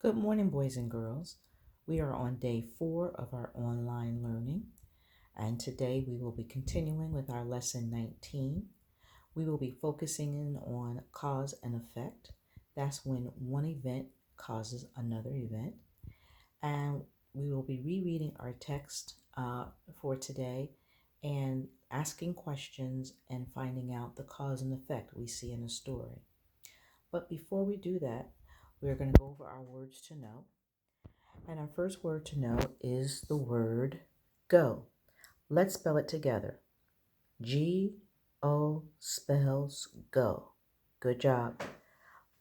Good morning, boys and girls. We are on day 4 of our online learning, and today we will be continuing with our lesson 19. We will be focusing in on cause and effect. That's when one event causes another event. And we will be rereading our text for today and asking questions and finding out the cause and effect we see in a story. But before we do that, we're going to go over our words to know. And our first word to know is the word go. Let's spell it together. G-O spells go. Good job.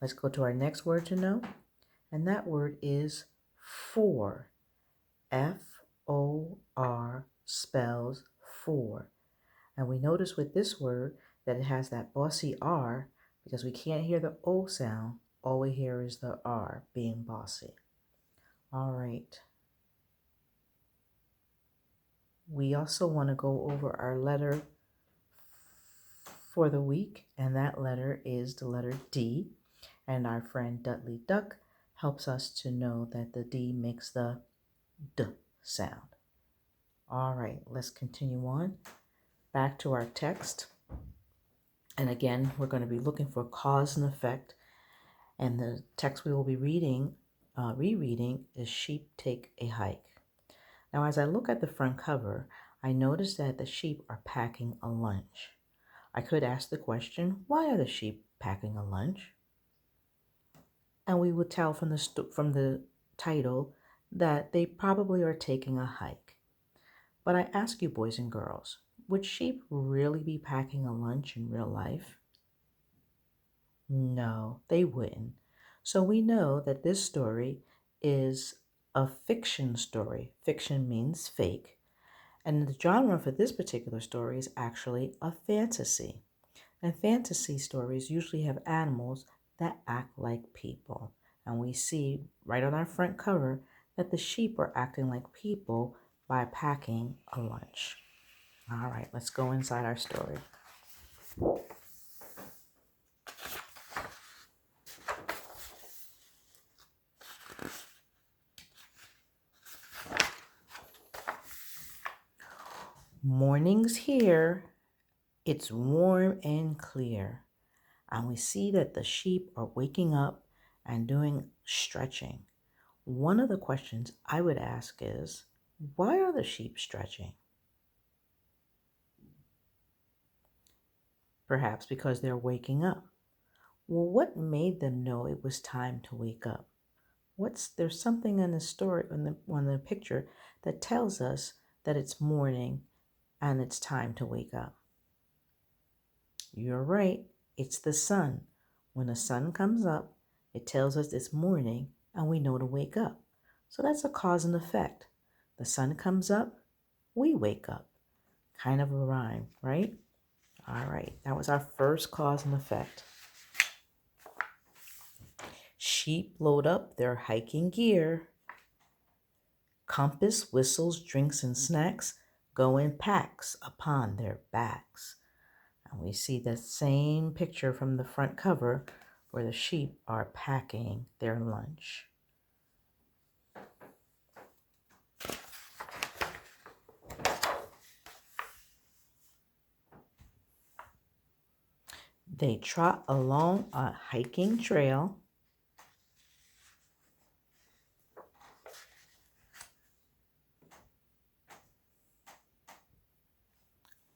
Let's go to our next word to know. And that word is for. F-O-R spells for. And we notice with this word that it has that bossy R because we can't hear the O sound. All we hear is the R being bossy. All right. We also want to go over our letter for the week, and that letter is the letter D. And our friend Dudley Duck helps us to know that the D makes the D sound. All right, let's continue on. Back to our text. And again, we're going to be looking for cause and effect. And the text we will be rereading is Sheep Take a Hike. Now, as I look at the front cover, I notice that the sheep are packing a lunch. I could ask the question, why are the sheep packing a lunch? And we would tell from the title that they probably are taking a hike. But I ask you, boys and girls, would sheep really be packing a lunch in real life? No, they wouldn't. So we know that this story is a fiction story. Fiction means fake. And the genre for this particular story is actually a fantasy. And fantasy stories usually have animals that act like people. And we see right on our front cover that the sheep are acting like people by packing a lunch. All right, let's go inside our story. Morning's here. It's warm and clear. And we see that the sheep are waking up and doing stretching. One of the questions I would ask is, why are the sheep stretching? Perhaps because they're waking up. Well, what made them know it was time to wake up? There's something in the story on the picture that tells us that it's morning and it's time to wake up. You're right, it's the sun. When the sun comes up, it tells us it's morning and we know to wake up. So that's a cause and effect. The sun comes up, we wake up. Kind of a rhyme, right? All right, that was our first cause and effect. Sheep load up their hiking gear. Compass, whistles, drinks, and snacks go in packs upon their backs. And we see the same picture from the front cover where the sheep are packing their lunch. They trot along a hiking trail.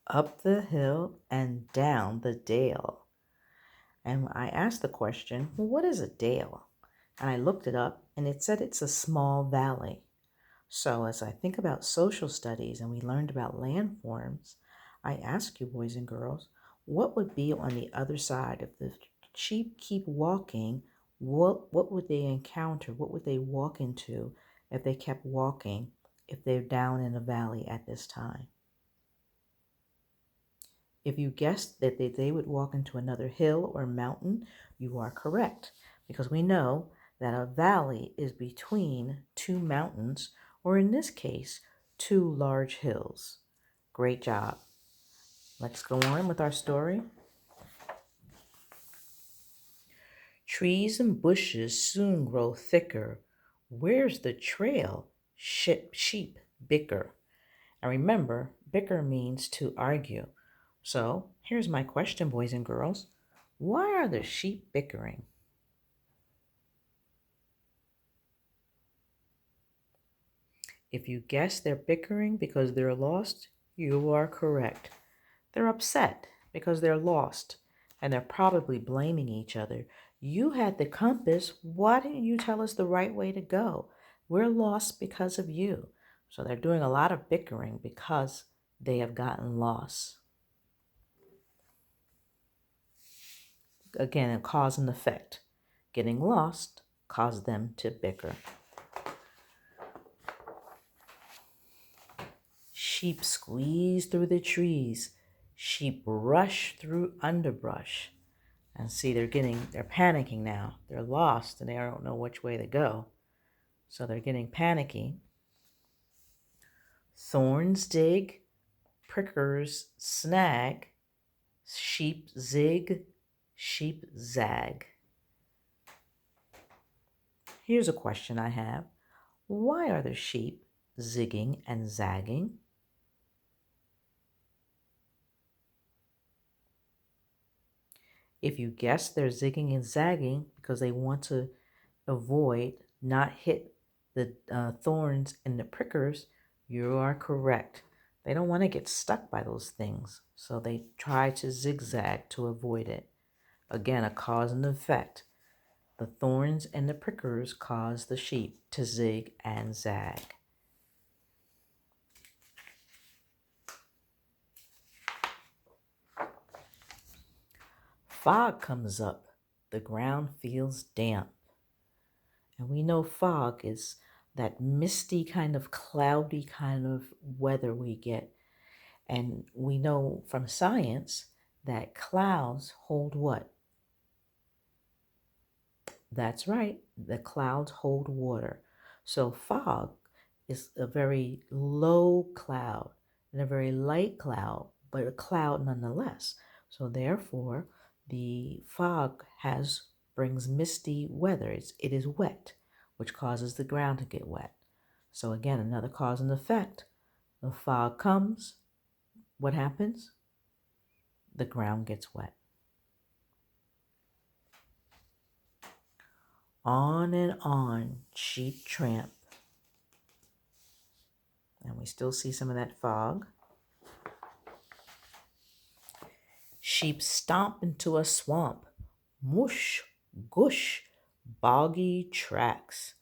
Up the hill and down the dale. And I asked the question, well, what is a dale? And I looked it up and it said it's a small valley. So as I think about social studies and we learned about landforms, I ask you, boys and girls, what would be on the other side if the sheep keep walking? What would they encounter? What would they walk into if they kept walking, if they're down in a valley at this time? If you guessed that they would walk into another hill or mountain, you are correct, because we know that a valley is between two mountains, or in this case, two large hills. Great job. Let's go on with our story. Trees and bushes soon grow thicker Where's the trail? Sheep bicker. And remember, bicker means to argue. So here's my question, boys and girls. Why are the sheep bickering? If you guess they're bickering because they're lost, you are correct. They're upset because they're lost and they're probably blaming each other. You had the compass. Why didn't you tell us the right way to go? We're lost because of you. So they're doing a lot of bickering because they have gotten lost. Again, a cause and effect. Getting lost caused them to bicker. Sheep squeeze through the trees. Sheep rush through underbrush. And see, they're panicking now. They're lost and they don't know which way to go. So they're getting panicky. Thorns dig, prickers snag, sheep zig, sheep zag. Here's a question I have. Why are the sheep zigging and zagging? If you guess they're zigging and zagging because they want to avoid, not hit the thorns and the prickers, you are correct. They don't want to get stuck by those things, so they try to zigzag to avoid it. Again, a cause and effect. The thorns and the prickers cause the sheep to zig and zag. Fog comes up. The ground feels damp. And we know fog is that misty kind of cloudy kind of weather we get. And we know from science that clouds hold what? That's right, the clouds hold water. So fog is a very low cloud and a very light cloud, but a cloud nonetheless. So therefore, the fog brings misty weather. It is wet, which causes the ground to get wet. So again, another cause and effect. The fog comes, what happens? The ground gets wet. On and on, sheep tramp. And we still see some of that fog. Sheep stomp into a swamp. Mush, gush, boggy tracks.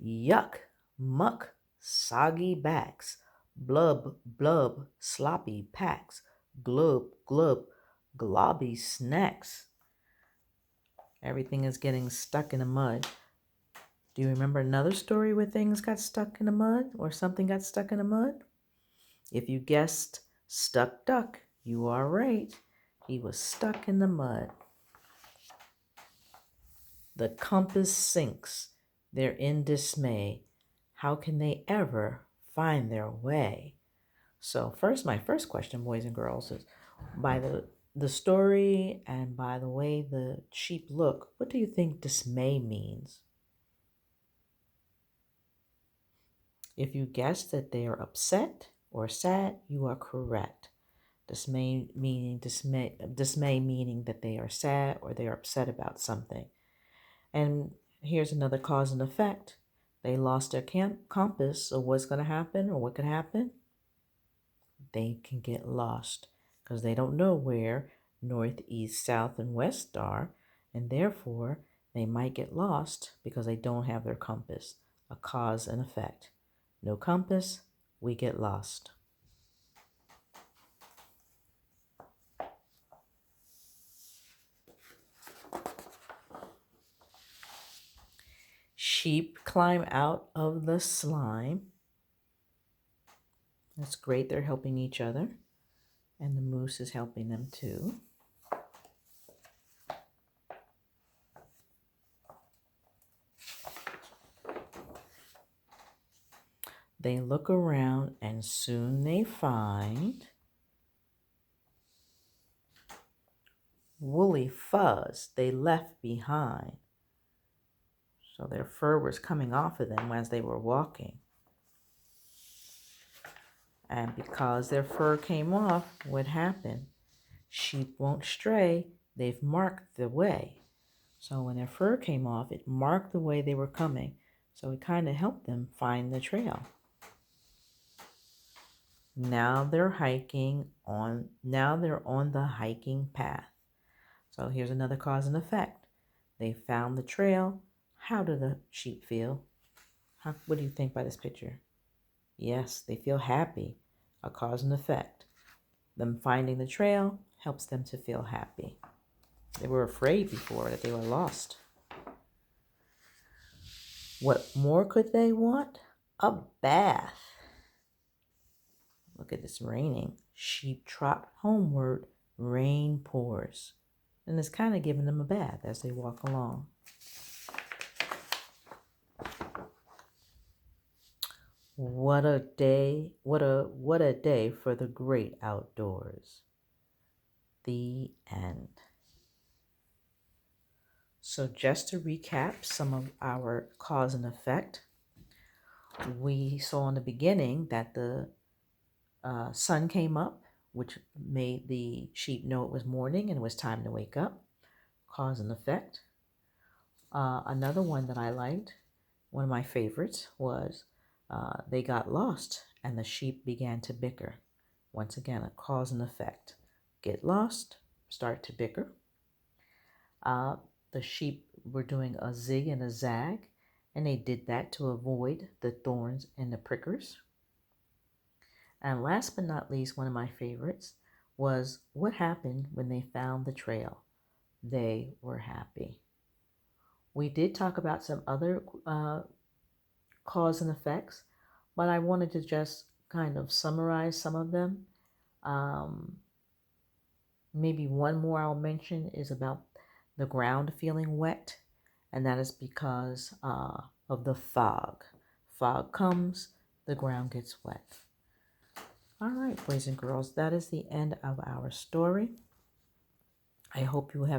Yuck, muck, soggy backs. Blub, blub, sloppy packs. Glub, glub, globby snacks. Everything is getting stuck in the mud. Do you remember another story where things got stuck in the mud or something got stuck in the mud? If you guessed stuck duck, you are right. He was stuck in the mud. The compass sinks. They're in dismay. How can they ever find their way? So my first question, boys and girls, is by the story and by the way the sheep look, what do you think dismay means? If you guessed that they are upset or sad, you are correct. Dismay meaning that they are sad or they are upset about something. And here's another cause and effect. They lost their compass, so what's going to happen or what could happen? They can get lost because they don't know where north, east, south, and west are, and therefore they might get lost because they don't have their compass. A cause and effect. No compass, we get lost. Sheep climb out of the slime. That's great, they're helping each other. And the moose is helping them too. They look around and soon they find woolly fuzz they left behind. So their fur was coming off of them as they were walking. And because their fur came off, what happened? Sheep won't stray. They've marked the way. So when their fur came off, it marked the way they were coming. So it kind of helped them find the trail. Now they're on the hiking path. So here's another cause and effect. They found the trail. How do the sheep feel? What do you think by this picture? Yes, they feel happy. A cause and effect. Them finding the trail helps them to feel happy. They were afraid before that they were lost. What more could they want? A bath. Look at this raining. Sheep trot homeward, rain pours. And it's kind of giving them a bath as they walk along. What a day, what a day for the great outdoors. The end. So just to recap some of our cause and effect, we saw in the beginning that the sun came up, which made the sheep know it was morning and it was time to wake up. Cause and effect. Another one that I liked, one of my favorites, was they got lost and the sheep began to bicker. Once again, a cause and effect. Get lost, start to bicker. The sheep were doing a zig and a zag, and they did that to avoid the thorns and the prickers. And last but not least, one of my favorites was what happened when they found the trail. They were happy. We did talk about some other cause and effects, but I wanted to just kind of summarize some of them. Maybe one more I'll mention is about the ground feeling wet, and that is because of the fog. Fog comes, the ground gets wet. All right, boys and girls, that is the end of our story. I hope you have